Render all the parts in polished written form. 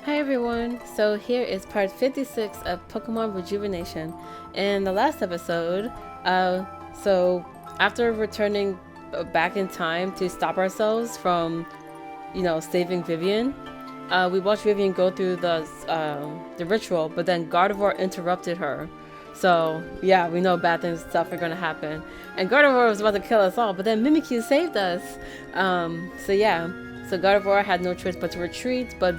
Hi everyone! So here is part 56 of Pokemon Rejuvenation. In the last episode, so after returning back in time to stop ourselves from, saving Vivian, we watched Vivian go through the ritual, but then Gardevoir interrupted her. So yeah, we know bad things stuff are gonna happen, and Gardevoir was about to kill us all, but then Mimikyu saved us. So Gardevoir had no choice but to retreat, but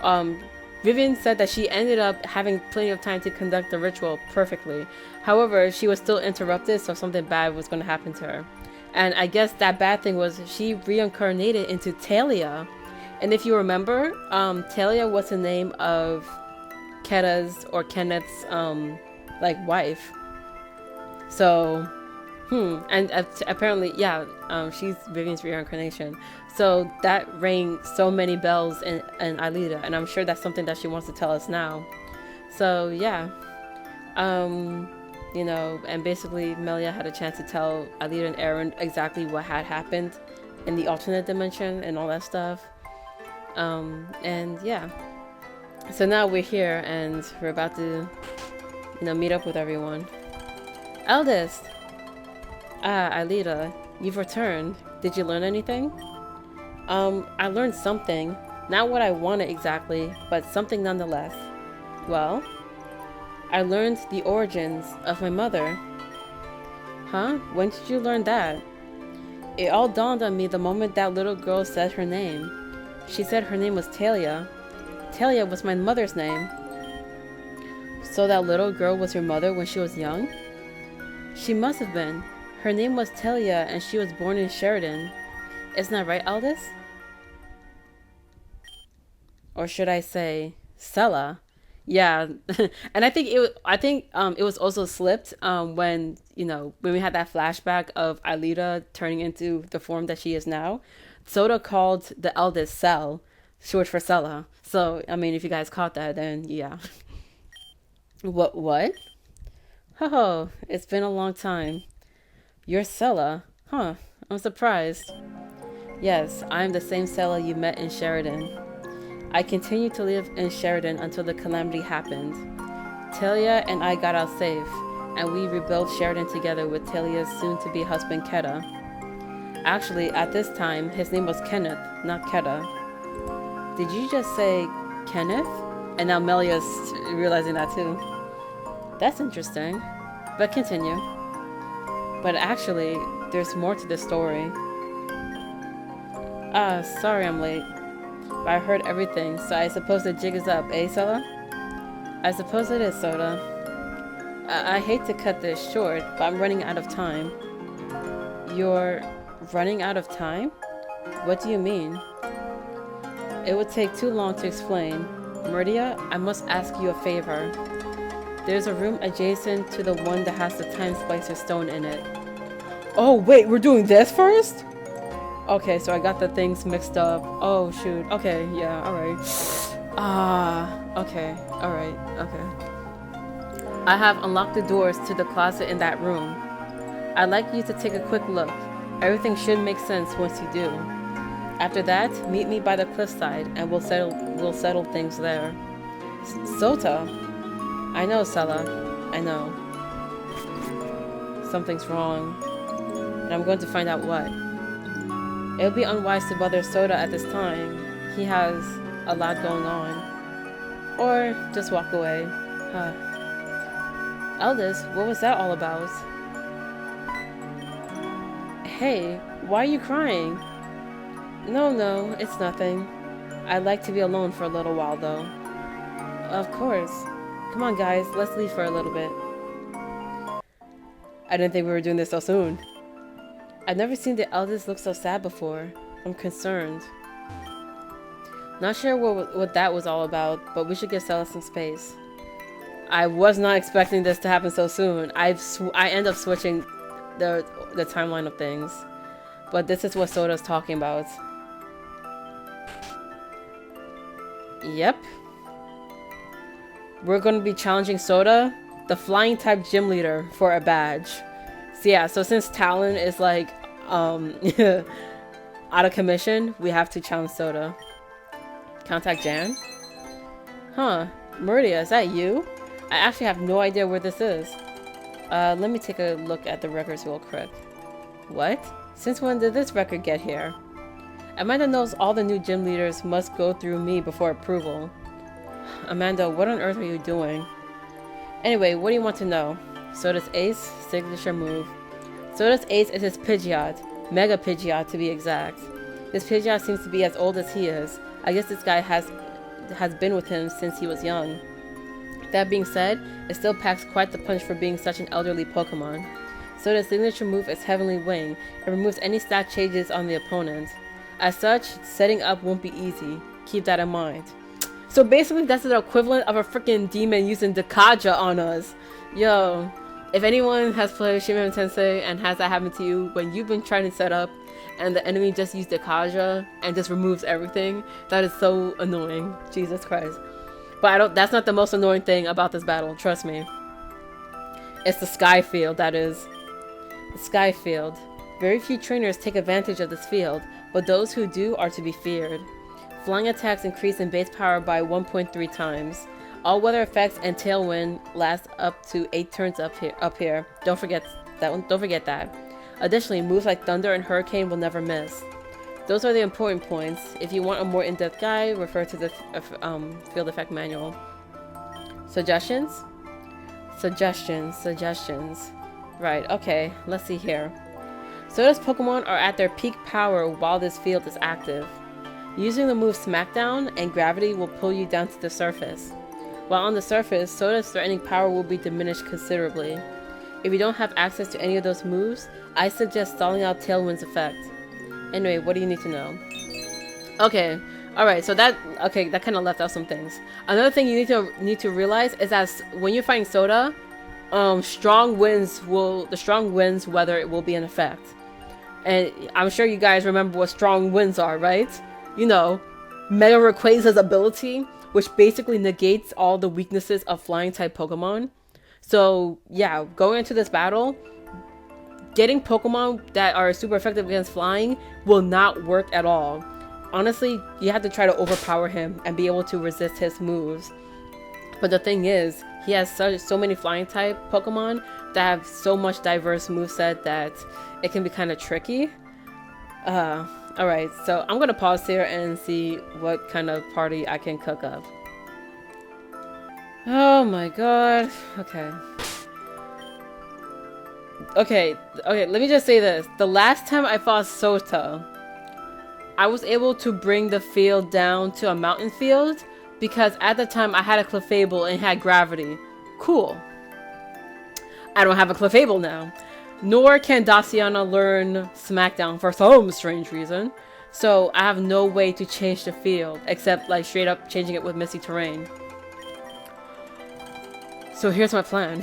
um, Vivian said that she ended up having plenty of time to conduct the ritual perfectly. However, she was still interrupted, so something bad was going to happen to her. And I guess that bad thing was she reincarnated into Talia. And if you remember, Talia was the name of Kenneth's wife. So, and apparently, yeah, she's Vivian's reincarnation. So that rang so many bells in Aelita, and I'm sure that's something that she wants to tell us now. So yeah, and basically Melia had a chance to tell Aelita and Aaron exactly what had happened in the alternate dimension and all that stuff. And yeah, so now we're here and we're about to, meet up with everyone. Eldest! Aelita, you've returned. Did you learn anything? I learned something. Not what I wanted exactly, but something nonetheless. Well, I learned the origins of my mother. Huh? When did you learn that? It all dawned on me the moment that little girl said her name. She said her name was Talia. Talia was my mother's name. So that little girl was your mother when she was young? She must have been. Her name was Talia and she was born in Sheridan. Isn't that right, Eldest? Or should I say, Sella? Yeah, and I think it was also slipped when we had that flashback of Aelita turning into the form that she is now. Soda called the eldest Cell, short for Sella. So I mean, if you guys caught that, then yeah. What? Oh, it's been a long time. You're Sella, huh? I'm surprised. Yes, I'm the same Sella you met in Sheridan. I continued to live in Sheridan until the calamity happened. Talia and I got out safe, and we rebuilt Sheridan together with Talia's soon-to-be husband Keta. Actually, at this time, his name was Kenneth, not Keta. Did you just say Kenneth? And now Melia's realizing that too. That's interesting. But continue. But actually, there's more to this story. Sorry I'm late. But I heard everything, so I suppose the jig is up, eh, Sella? I suppose it is, Soda. I hate to cut this short, but I'm running out of time. You're running out of time? What do you mean? It would take too long to explain. Mauridea, I must ask you a favor. There's a room adjacent to the one that has the Time Splicer stone in it. Oh, wait, we're doing this first? Okay, so I got the things mixed up. Oh, shoot. Okay, yeah, alright. Okay, alright, okay. I have unlocked the doors to the closet in that room. I'd like you to take a quick look. Everything should make sense once you do. After that, meet me by the cliffside and we'll settle things there. Sota? I know, Sella. I know. Something's wrong. And I'm going to find out what. It would be unwise to bother Soda at this time. He has a lot going on. Or just walk away. Huh. Eldest, what was that all about? Hey, why are you crying? No, it's nothing. I'd like to be alone for a little while, though. Of course. Come on, guys, let's leave for a little bit. I didn't think we were doing this so soon. I've never seen the eldest look so sad before. I'm concerned. Not sure what that was all about, but we should give Sella some space. I was not expecting this to happen so soon. I end up switching the timeline of things. But this is what Soda's talking about. Yep. We're going to be challenging Soda, the flying type gym leader, for a badge. So yeah, so since Talon is like out of commission, we have to challenge Soda. Contact Jan? Huh. Mauridea, is that you? I actually have no idea where this is. Let me take a look at the records real quick. What? Since when did this record get here? Amanda knows all the new gym leaders must go through me before approval. Amanda, what on earth are you doing? Anyway, what do you want to know? Sota's ace, signature move. Sota's ace is his Pidgeot. Mega Pidgeot to be exact. This Pidgeot seems to be as old as he is. I guess this guy has been with him since he was young. That being said, it still packs quite the punch for being such an elderly Pokemon. Sota's signature move is Heavenly Wing. It removes any stat changes on the opponent. As such, setting up won't be easy. Keep that in mind. So basically, that's the equivalent of a freaking demon using Dekaja on us. Yo, if anyone has played Shin Megami Tensei and has that happen to you, when you've been trying to set up and the enemy just used Dekaja and just removes everything, that is so annoying. Jesus Christ. But that's not the most annoying thing about this battle, trust me. It's the sky field, that is. The sky field. Very few trainers take advantage of this field, but those who do are to be feared. Flying attacks increase in base power by 1.3 times. All weather effects and tailwind last up to 8 turns up here. Don't forget that one. Don't forget that. Additionally, moves like Thunder and Hurricane will never miss. Those are the important points. If you want a more in-depth guide, refer to the field effect manual. Suggestions? Suggestions. Right, okay, let's see here. Sota's Pokemon are at their peak power while this field is active. Using the move Smackdown and Gravity will pull you down to the surface. While on the surface, Sota's threatening power will be diminished considerably. If you don't have access to any of those moves, I suggest stalling out Tailwind's effect. Anyway, what do you need to know? Okay, alright, so that kind of left out some things. Another thing you need to realize is that when you're fighting Sota, the strong winds weather it will be in effect. And I'm sure you guys remember what strong winds are, right? You know, Mega Rayquaza's ability, which basically negates all the weaknesses of flying type Pokemon. So yeah, going into this battle, getting Pokemon that are super effective against flying will not work at all. Honestly, you have to try to overpower him and be able to resist his moves. But the thing is, he has so many flying type Pokemon that have so much diverse moveset that it can be kind of tricky. Alright, so I'm gonna pause here and see what kind of party I can cook up. Oh my god. Okay, let me just say this. The last time I fought Sota, I was able to bring the field down to a mountain field because at the time I had a Clefable and had Gravity. Cool. I don't have a Clefable now. Nor can Daciana learn Smackdown for some strange reason. So I have no way to change the field except like straight up changing it with Misty Terrain. So here's my plan.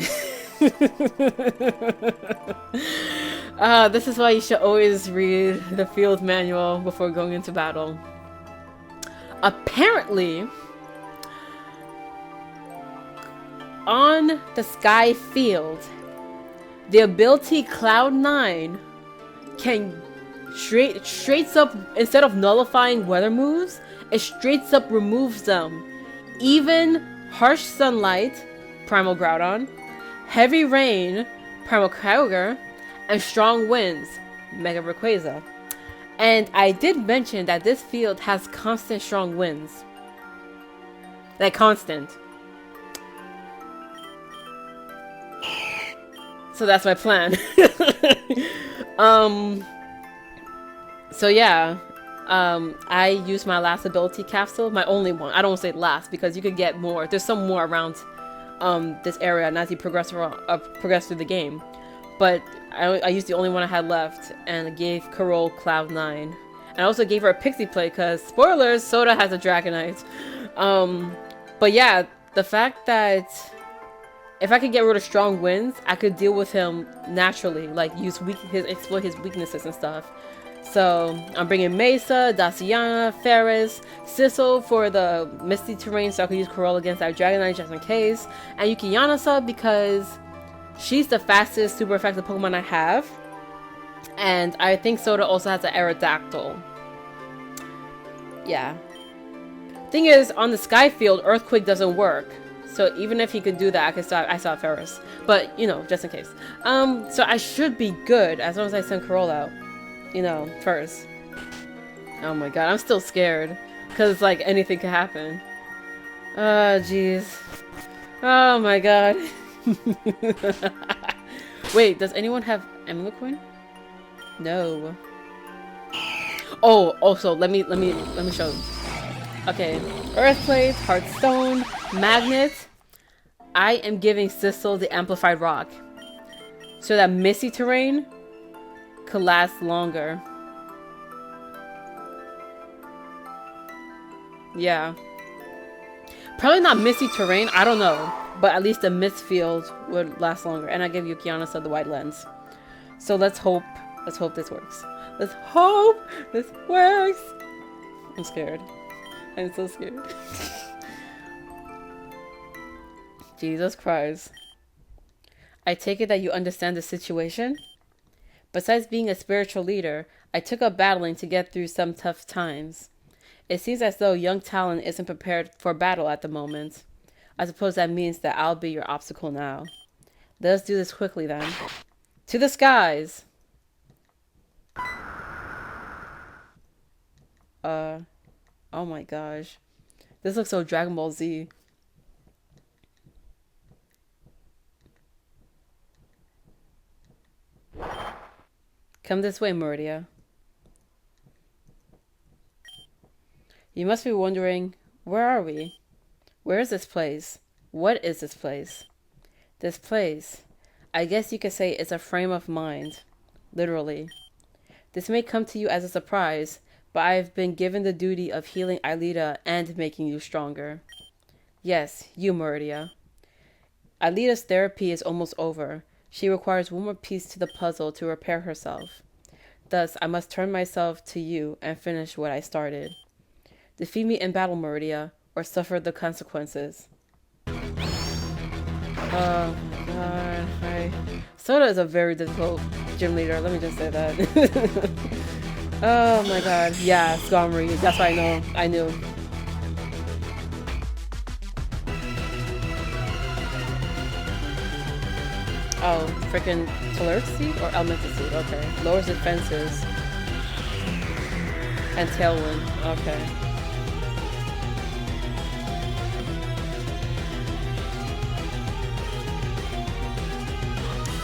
This is why you should always read the field manual before going into battle. Apparently, on the sky field, the ability Cloud9 can straight up, instead of nullifying weather moves, it straight up removes them. Even Harsh Sunlight, Primal Groudon, Heavy Rain, Primal Kyogre, and Strong Winds, Mega Rayquaza. And I did mention that this field has constant strong winds. Like constant. So that's my plan. So yeah, I used my last ability capsule, my only one. I don't say last because you could get more. There's some more around this area and as you progress through the game. But I used the only one I had left and gave Carol Cloud9. And I also gave her a Pixie Plate because, spoilers, Sota has a Dragonite. But yeah, the fact that if I could get rid of Strong Winds, I could deal with him naturally, like exploit his weaknesses and stuff. So I'm bringing Mesa, Daciana, Ferris, Sissel for the Misty Terrain so I could use Corolla against that Dragonite just in case, and Yuki-Yanasa because she's the fastest super effective Pokemon I have, and I think Sota also has an Aerodactyl. Yeah. Thing is, on the sky field, earthquake doesn't work. So even if he could do that, I saw Ferris. But, you know, just in case. So I should be good as long as I send Carol out. You know, first. Oh my god, I'm still scared. Because, like, anything could happen. Oh, jeez. Oh my god. Wait, does anyone have Emerald Coin? No. Oh, also, let me show you. Okay, Earth Plate, Heartstone, Magnet. I am giving Sissel the Amplified Rock. So that Misty Terrain could last longer. Yeah. Probably not Misty Terrain, I don't know. But at least the Mist Field would last longer. And I give you Kiana the White Lens. So let's hope this works. Let's hope this works. I'm scared. I'm so scared. Jesus Christ. I take it that you understand the situation? Besides being a spiritual leader, I took up battling to get through some tough times. It seems as though young talent isn't prepared for battle at the moment. I suppose that means that I'll be your obstacle now. Let us do this quickly then. To the skies! Oh my gosh. This looks so Dragon Ball Z. Come this way, Mauridea. You must be wondering, where are we? Where is this place? What is this place? This place, I guess you could say, is a frame of mind. Literally. This may come to you as a surprise, but I have been given the duty of healing Aelita and making you stronger. Yes, you, Mauridea. Aelita's therapy is almost over. She requires one more piece to the puzzle to repair herself. Thus, I must turn myself to you and finish what I started. Defeat me in battle, Mauridea, or suffer the consequences. Oh my god. Souta is a very difficult gym leader, let me just say that. Oh my god. Yeah, Skarmory. That's what I knew. Oh, freaking Teleric Seed or Elemental Seed? Okay. Lowers defenses. And Tailwind. Okay.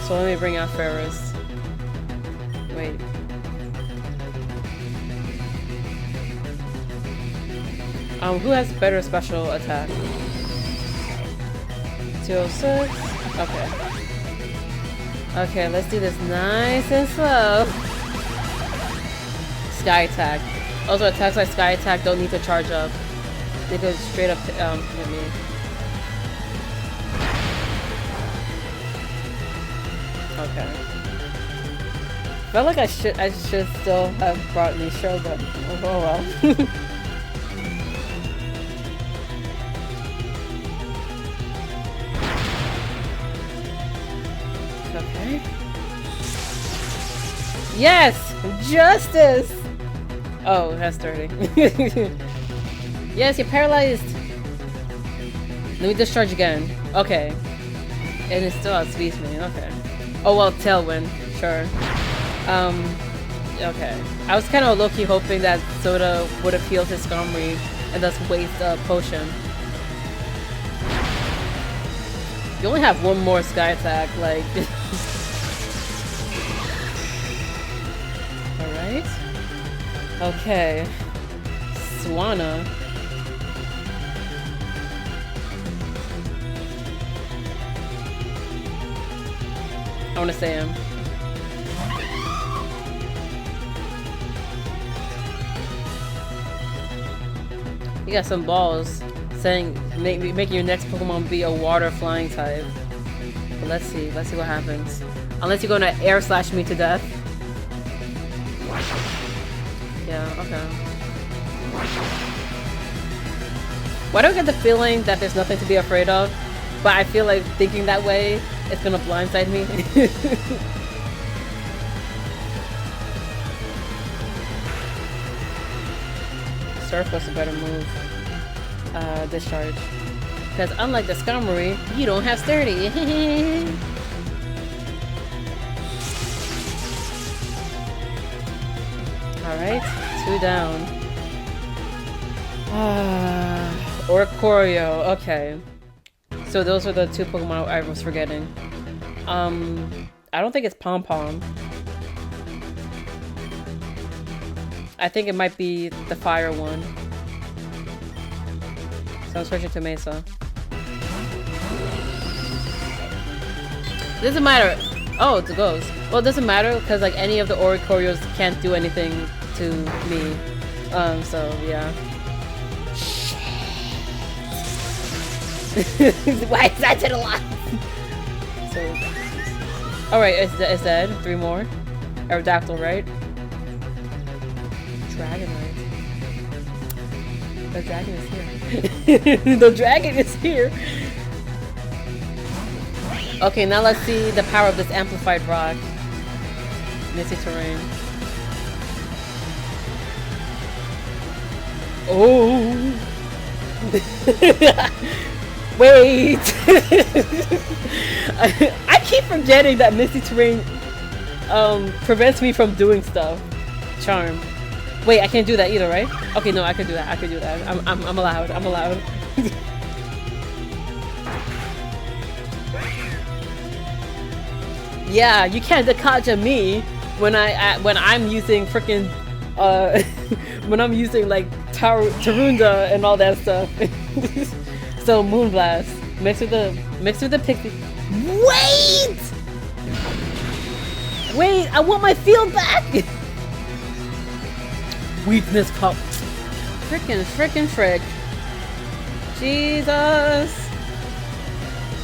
So let me bring out Ferris. Wait. Who has better special attack? 206? Okay. Okay, let's do this nice and slow. Sky attack. Also, attacks like Sky attack don't need to charge up. They go straight up hit me. Okay. Felt like I should still have brought Nisho, but oh well. Okay. Yes! Justice! Oh, that's dirty. Yes, you're paralyzed. Let me discharge again. Okay. And it still outspeeds me. Okay. Oh well, Tailwind. Sure. Okay. I was kind of low-key hoping that Souta would have healed his Skarmory and thus waste a potion. You only have one more Sky attack, like... Alright. Okay. Swanna. I want to say him. You got some balls saying making your next Pokemon be a water flying type. But let's see what happens. Unless you're gonna air slash me to death. Yeah, okay. Why do I get the feeling that there's nothing to be afraid of? But I feel like thinking that way, it's gonna blindside me. Surf was a better move. discharge. Because unlike the Skarmory, you don't have sturdy. Alright, 2 down. Oricorio, okay. So those are the 2 Pokemon I was forgetting. I don't think it's Pom Pom. I think it might be the fire one. So I'm switching to Mesa. Doesn't matter. Oh, it's a ghost. Well, it doesn't matter because like any of the Oricorios can't do anything to me. So yeah. Why is that to the line? So, alright, it's dead. 3 more. Aerodactyl, right? Dragonite. The dragon is here. The dragon is here. Okay, now let's see the power of this amplified rock. Misty terrain. Oh. Wait. I keep forgetting that Misty terrain prevents me from doing stuff. Charm. Wait, I can't do that either, right? Okay, no, I can do that. I can do that. I'm allowed. I'm allowed. Yeah, you can't Dakaja me when I'm using freaking when I'm using like Tarunda and all that stuff. So Moonblast mixed with the Pixie. Wait, I want my field back. Weakness pop. Frickin' frick. Jesus.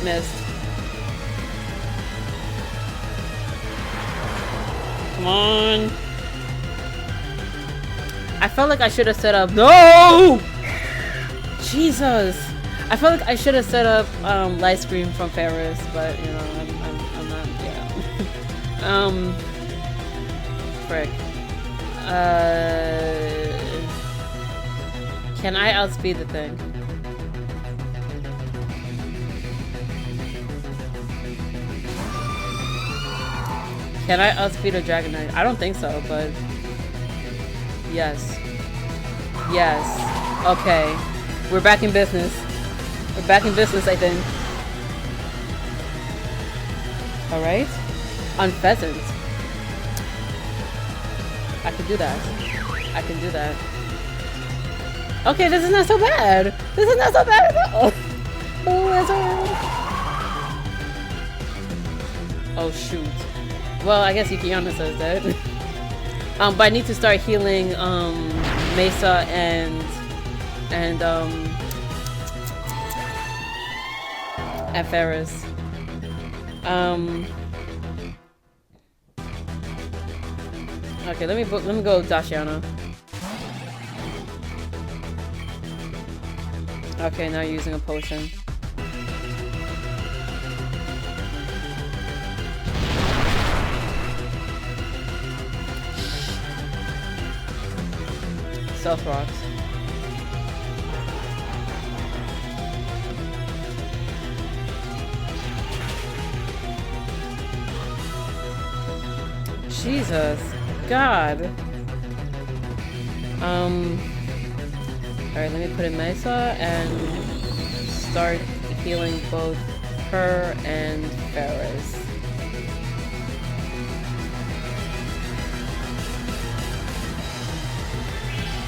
Missed. Come on. I felt like I should have set up. No! Jesus. I felt like I should have set up light screen from Ferris, but you know, I'm not. Yeah. Frick. Can I outspeed the thing? Can I outspeed a Dragonite? I don't think so, but yes. Yes. Okay. We're back in business. We're back in business, I think. Alright. On Pheasant. I can do that. I can do that. Okay, this is not so bad. This is not so bad at all. Oh shoot. Well, I guess Yukiana says that. But I need to start healing Mesa and Ferris. Okay, let me go Dashiana. Okay, now using a potion. Stealth rocks. Jesus. God. Alright, let me put in Mesa and start healing both her and Ferris.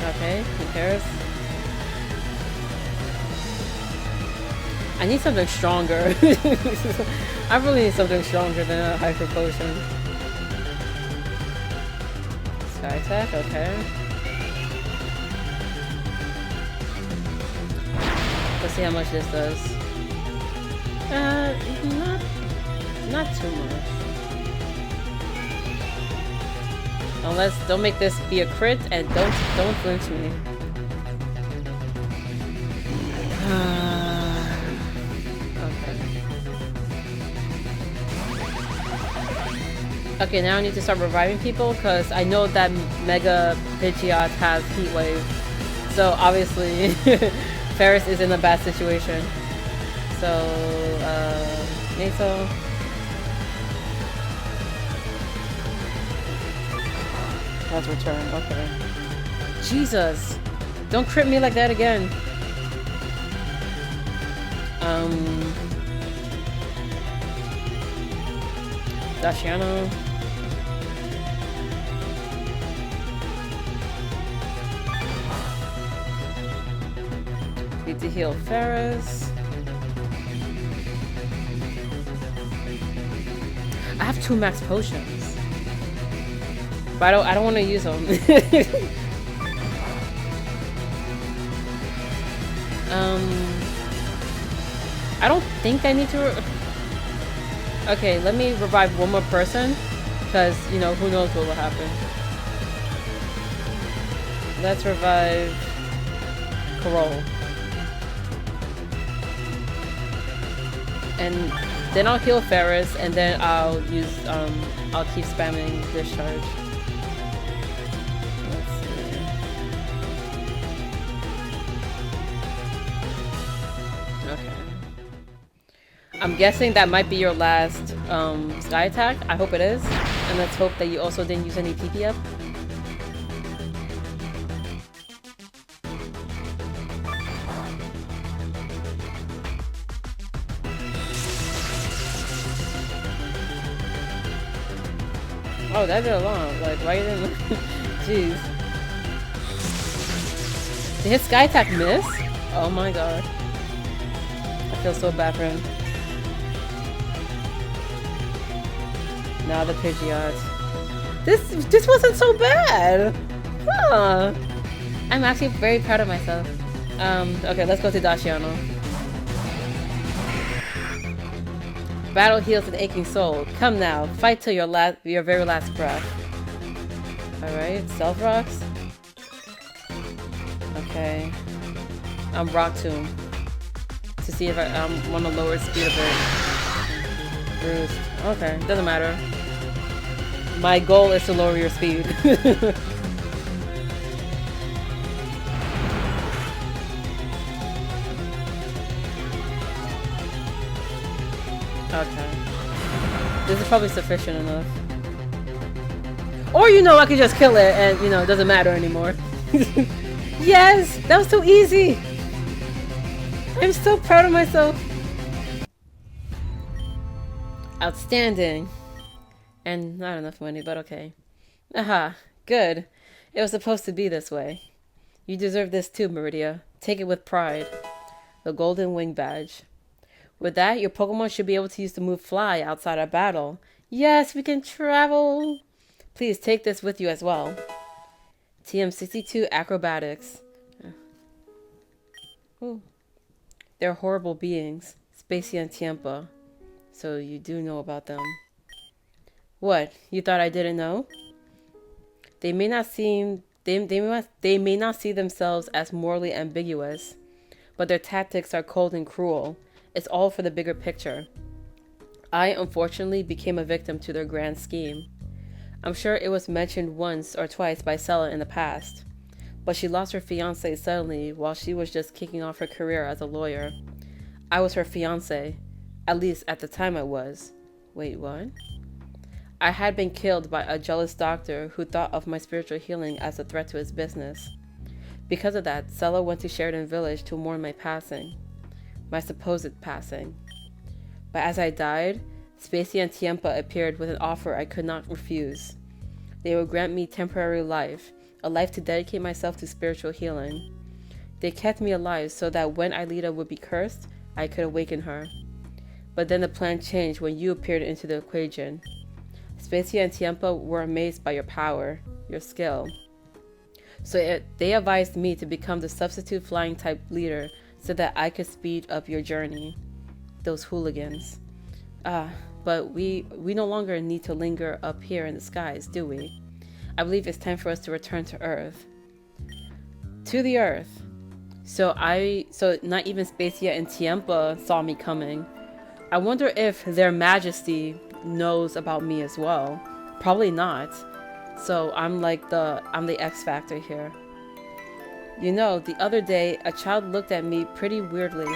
Okay, who cares? I need something stronger. I really need something stronger than a Hyper Potion. Sky attack, okay. Let's see how much this does. Not too much. Unless, don't make this be a crit and don't flinch me. Okay, now I need to start reviving people because I know that Mega Pidgeot has Heat Wave. So obviously, Ferris is in a bad situation. So, Naso. That's return, okay. Jesus! Don't crit me like that again. Daciano. Need to heal Ferris. I have 2 max potions. But I don't want to use them. I don't think I need to. Okay, let me revive one more person, because you know who knows what will happen. Let's revive Carol, and then I'll heal Ferris, and then I'll use I'll keep spamming discharge. I'm guessing that might be your last sky attack. I hope it is. And let's hope that you also didn't use any PP up. Oh, that did a lot. Like, why you didn't... Jeez. Did his sky attack miss? Oh my god. I feel so bad for him. Now the Pidgeot. This wasn't so bad. Huh. I'm actually very proud of myself. Okay, let's go to Daciano. Battle heals an aching soul. Come now, fight till your very last breath. Alright, Stealth Rocks. Okay. Rock Tomb. To see if I want to lower speed a bit. Bruised. Okay, doesn't matter. My goal is to lower your speed. Okay. This is probably sufficient enough. Or, you know, I could just kill it and, you know, it doesn't matter anymore. Yes! That was so easy! I'm so proud of myself. Outstanding. And not enough money, but okay. Aha, good. It was supposed to be this way. You deserve this too, Mauridea. Take it with pride. The Golden Wing Badge. With that, your Pokemon should be able to use the move Fly outside of battle. Yes, we can travel! Please take this with you as well. TM62 Acrobatics. Ooh. They're horrible beings. Spacey and Tiempa. So you do know about them. What? You thought I didn't know? They may not see themselves as morally ambiguous, but their tactics are cold and cruel. It's all for the bigger picture. I, unfortunately, became a victim to their grand scheme. I'm sure it was mentioned once or twice by Sella in the past, but she lost her fiancé suddenly while she was just kicking off her career as a lawyer. I was her fiancé. At least at the time I was. Wait, what? I had been killed by a jealous doctor who thought of my spiritual healing as a threat to his business. Because of that, Sella went to Sheridan Village to mourn my passing. My supposed passing. But as I died, Spacey and Tiempa appeared with an offer I could not refuse. They would grant me temporary life, a life to dedicate myself to spiritual healing. They kept me alive so that when Aelita would be cursed, I could awaken her. But then the plan changed when you appeared into the equation. Spacey and Tiempa were amazed by your power, your skill. So they advised me to become the substitute flying type leader so that I could speed up your journey. Those hooligans. But we no longer need to linger up here in the skies, do we? I believe it's time for us to return to Earth. To the Earth. So not even Spacey and Tiempa saw me coming. I wonder if their majesty knows about me as well. Probably not. So I'm the X factor here. You know, the other day, a child looked at me pretty weirdly.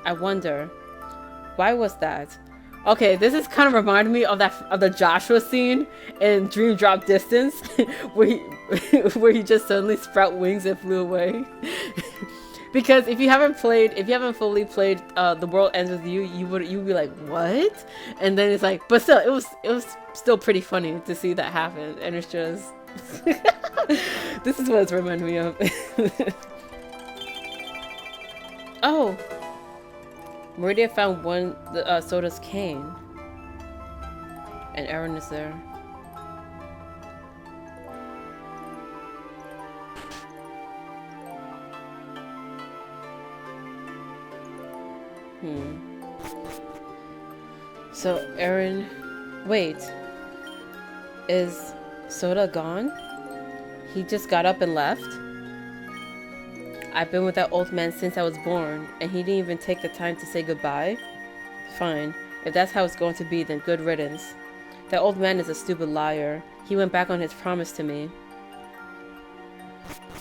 I wonder, why was that? Okay, this is kind of reminding me of the Joshua scene in Dream Drop Distance, where he where he just suddenly sprout wings and flew away. Because if you haven't fully played The World Ends With You, you'd be like, what? And then it's like, but still, it was still pretty funny to see that happen, and it's just this is what it's reminding me of. Oh, Mauridea found Sota's cane, and Aaron is there. So Aaron, wait, is Souta gone? He just got up and left? I've been with that old man since I was born, and he didn't even take the time to say goodbye? Fine, if that's how it's going to be, then good riddance. That old man is a stupid liar. He went back on his promise to me.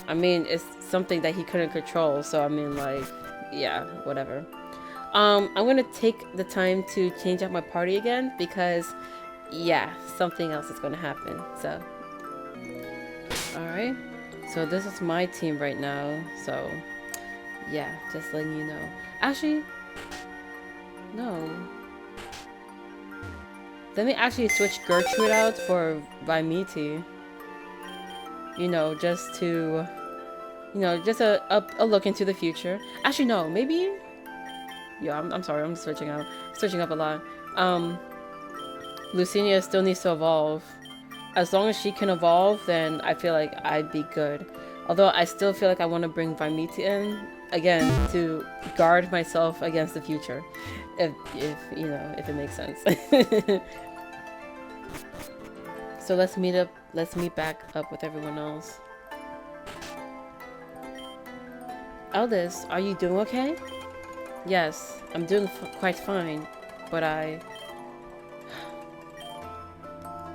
I mean, it's something that he couldn't control, so I mean, like, yeah, whatever. I'm gonna take the time to change up my party again because, yeah, something else is gonna happen. So, alright. So this is my team right now. So, yeah, just letting you know. Actually, no. Let me actually switch Gertrude out for Vimiti. You know, just to, you know, just a look into the future. Actually, no, maybe. Yeah, I'm sorry, I'm switching up a lot. Lucinia still needs to evolve. As long as she can evolve, then I feel like I'd be good. Although I still feel like I want to bring Vimiti in again to guard myself against the future, if you know, if it makes sense. So let's meet back up with everyone else. Eldest, are you doing okay? Yes, I'm doing quite fine, but I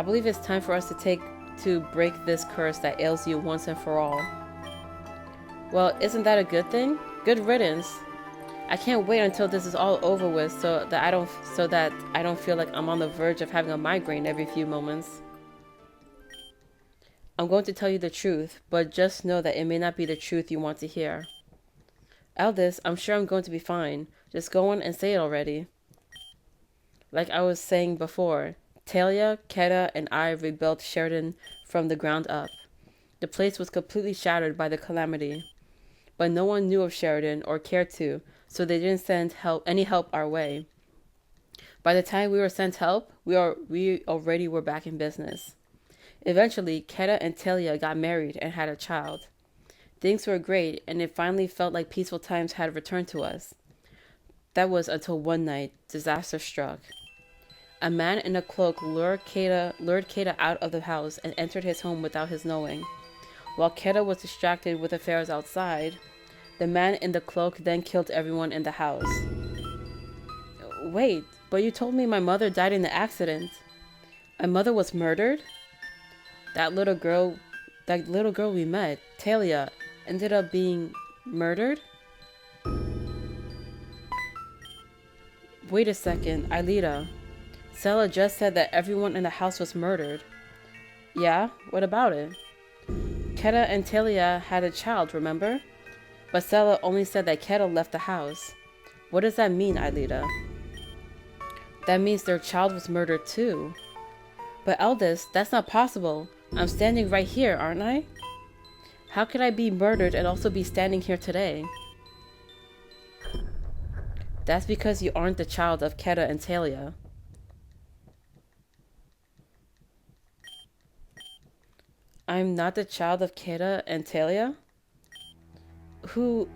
believe it's time for us to break this curse that ails you once and for all. Well, isn't that a good thing? Good riddance. I can't wait until this is all over with so that I don't feel like I'm on the verge of having a migraine every few moments. I'm going to tell you the truth, but just know that it may not be the truth you want to hear. Eldest, I'm sure I'm going to be fine. Just go on and say it already. Like I was saying before, Talia, Keta, and I rebuilt Sheridan from the ground up. The place was completely shattered by the calamity. But no one knew of Sheridan or cared to, so they didn't send any help our way. By the time we were sent help, we already were back in business. Eventually, Keta and Talia got married and had a child. Things were great, and it finally felt like peaceful times had returned to us. That was until one night, disaster struck. A man in a cloak lured Keta out of the house and entered his home without his knowing. While Keta was distracted with affairs outside, the man in the cloak then killed everyone in the house. Wait, but you told me my mother died in the accident. My mother was murdered? That little girl we met, Talia, ended up being murdered? Wait a second, Aelita. Sela just said that everyone in the house was murdered. Yeah, what about it? Keta and Talia had a child, remember? But Sela only said that Keta left the house. What does that mean, Aelita? That means their child was murdered too. But Eldest, that's not possible. I'm standing right here, aren't I? How could I be murdered and also be standing here today? That's because you aren't the child of Keta and Talia. I'm not the child of Keta and Talia? Who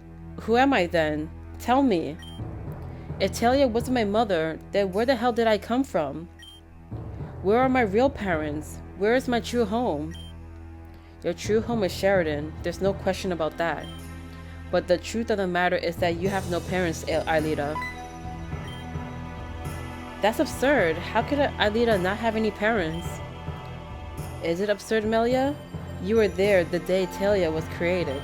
am I then? Tell me. If Talia wasn't my mother, then where the hell did I come from? Where are my real parents? Where is my true home? Your true home is Sheridan. There's no question about that. But the truth of the matter is that you have no parents, Aelita. That's absurd. How could Aelita not have any parents? Is it absurd, Melia? You were there the day Talia was created.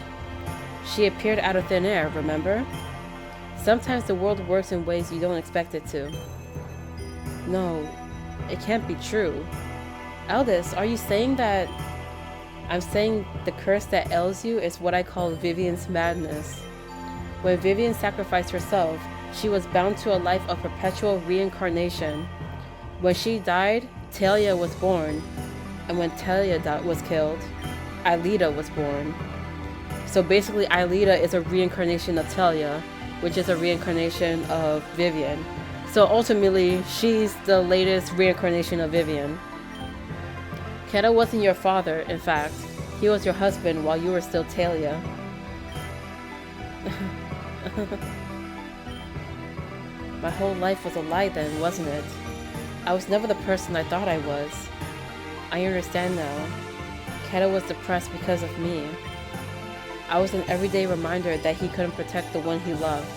She appeared out of thin air, remember? Sometimes the world works in ways you don't expect it to. No, it can't be true. Eldest, are you saying that... I'm saying the curse that ails you is what I call Vivian's madness. When Vivian sacrificed herself, she was bound to a life of perpetual reincarnation. When she died, Talia was born. And when Talia was killed, Aelita was born. So basically, Aelita is a reincarnation of Talia, which is a reincarnation of Vivian. So ultimately, she's the latest reincarnation of Vivian. Keta wasn't your father, in fact. He was your husband while you were still Talia. My whole life was a lie then, wasn't it? I was never the person I thought I was. I understand now. Keta was depressed because of me. I was an everyday reminder that he couldn't protect the one he loved.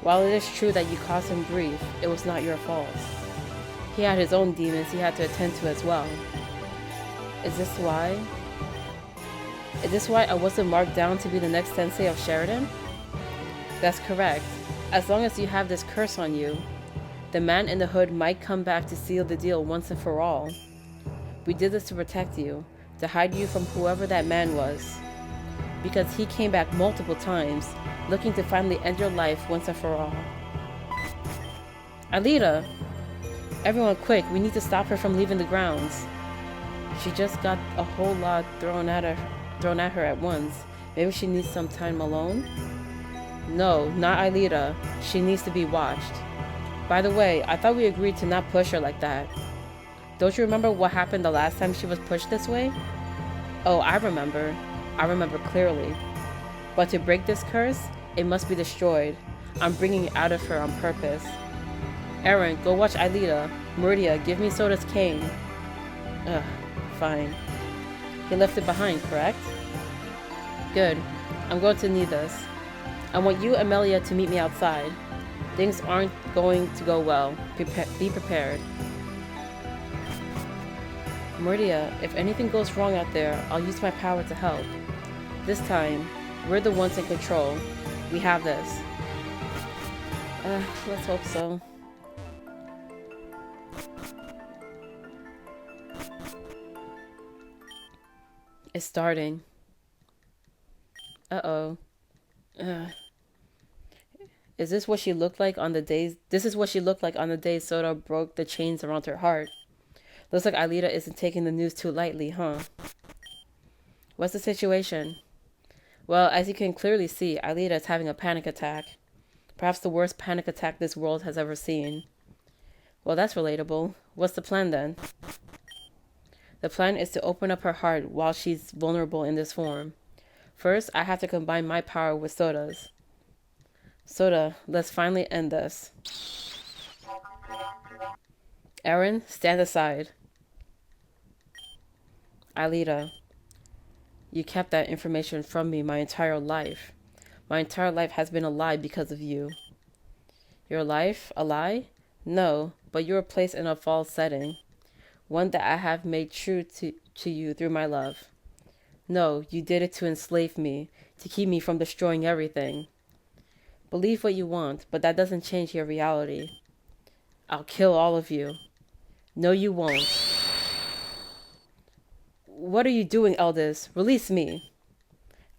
While it is true that you caused him grief, it was not your fault. He had his own demons he had to attend to as well. Is this why? Is this why I wasn't marked down to be the next sensei of Sheridan? That's correct. As long as you have this curse on you, the man in the hood might come back to seal the deal once and for all. We did this to protect you, to hide you from whoever that man was. Because he came back multiple times, looking to finally end your life once and for all. Aelita! Everyone quick, we need to stop her from leaving the grounds. She just got a whole lot thrown at her at once. Maybe she needs some time alone? No, not Aelita. She needs to be watched. By the way, I thought we agreed to not push her like that. Don't you remember what happened the last time she was pushed this way? Oh, I remember. I remember clearly. But to break this curse, it must be destroyed. I'm bringing it out of her on purpose. Aaron, go watch Aelita. Mauridea, give me Sota's cane. Ugh, fine. He left it behind, correct? Good. I'm going to need this. I want you and Melia to meet me outside. Things aren't going to go well. Be prepared. Mauridea, if anything goes wrong out there, I'll use my power to help. This time, we're the ones in control. We have this. Let's hope so. It's starting. Uh-oh. Is this what she looked like on the days? This is what she looked like on the day Souta broke the chains around her heart. Looks like Aelita isn't taking the news too lightly, huh? What's the situation? Well, as you can clearly see, Aelita is having a panic attack. Perhaps the worst panic attack this world has ever seen. Well, that's relatable. What's the plan then? The plan is to open up her heart while she's vulnerable in this form. First, I have to combine my power with Sota's. Souta, let's finally end this. Aaron, stand aside. Aelita, you kept that information from me my entire life. My entire life has been a lie because of you. Your life? A lie? No, but you were placed in a false setting. One that I have made true to you through my love. No, you did it to enslave me, to keep me from destroying everything. Believe what you want, but that doesn't change your reality. I'll kill all of you. No, you won't. What are you doing, Eldest? Release me.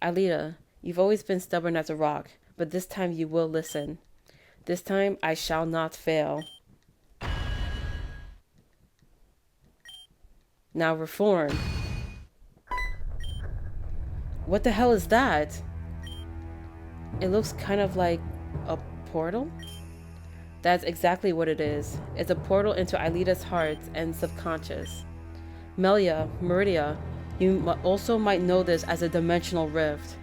Aelita, you've always been stubborn as a rock, but this time you will listen. This time I shall not fail. Now reform. What the hell is that? It looks kind of like a portal? That's exactly what it is. It's a portal into Aelita's heart and subconscious. Melia, Mauridea, you also might know this as a dimensional rift.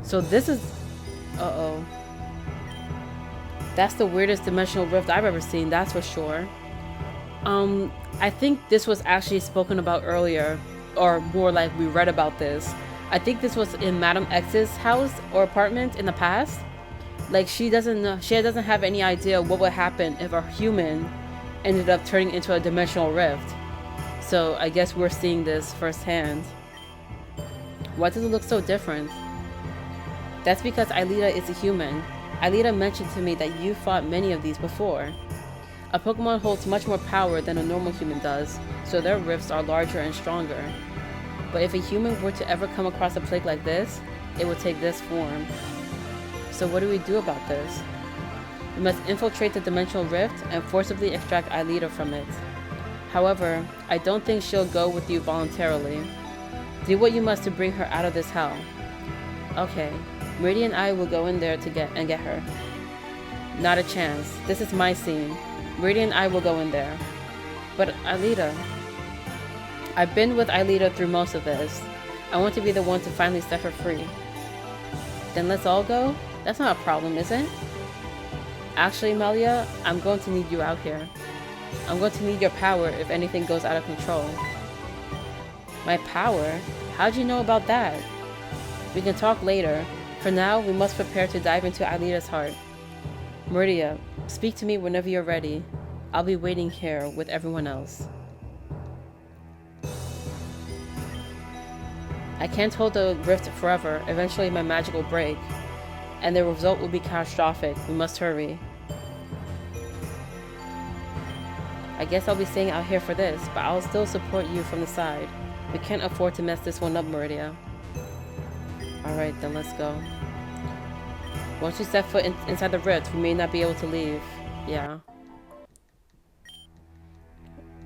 So this is... Uh-oh. That's the weirdest dimensional rift I've ever seen, that's for sure. I think this was actually spoken about earlier, or more like we read about this. I think this was in Madame X's house or apartment in the past. Like she doesn't have any idea what would happen if a human ended up turning into a dimensional rift. So I guess we're seeing this firsthand. Why does it look so different? That's because Aelita is a human. Aelita mentioned to me that you fought many of these before. A Pokemon holds much more power than a normal human does, so their rifts are larger and stronger. But if a human were to ever come across a plague like this, it would take this form. So what do we do about this? We must infiltrate the dimensional rift and forcibly extract Aelita from it. However, I don't think she'll go with you voluntarily. Do what you must to bring her out of this hell. Okay, Mauridea and I will go in there to get her. Not a chance. This is my scene. Mauridea and I will go in there. But Aelita... I've been with Aelita through most of this. I want to be the one to finally set her free. Then let's all go? That's not a problem, is it? Actually, Melia, I'm going to need you out here. I'm going to need your power if anything goes out of control. My power? How'd you know about that? We can talk later. For now, we must prepare to dive into Aelita's heart. Mauridea, speak to me whenever you're ready. I'll be waiting here with everyone else. I can't hold the rift forever. Eventually my magic will break. And the result will be catastrophic. We must hurry. I guess I'll be staying out here for this, but I'll still support you from the side. We can't afford to mess this one up, Mauridea. Alright, then let's go. Once you step foot inside the rift, we may not be able to leave. Yeah.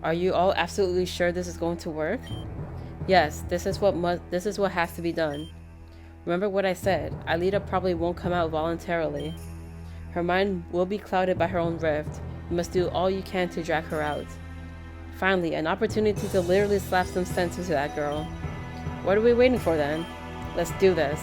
Are you all absolutely sure this is going to work? Yes, this is what has to be done. Remember what I said. Aelita probably won't come out voluntarily. Her mind will be clouded by her own rift. You must do all you can to drag her out. Finally, an opportunity to literally slap some sense into that girl. What are we waiting for then? Let's do this.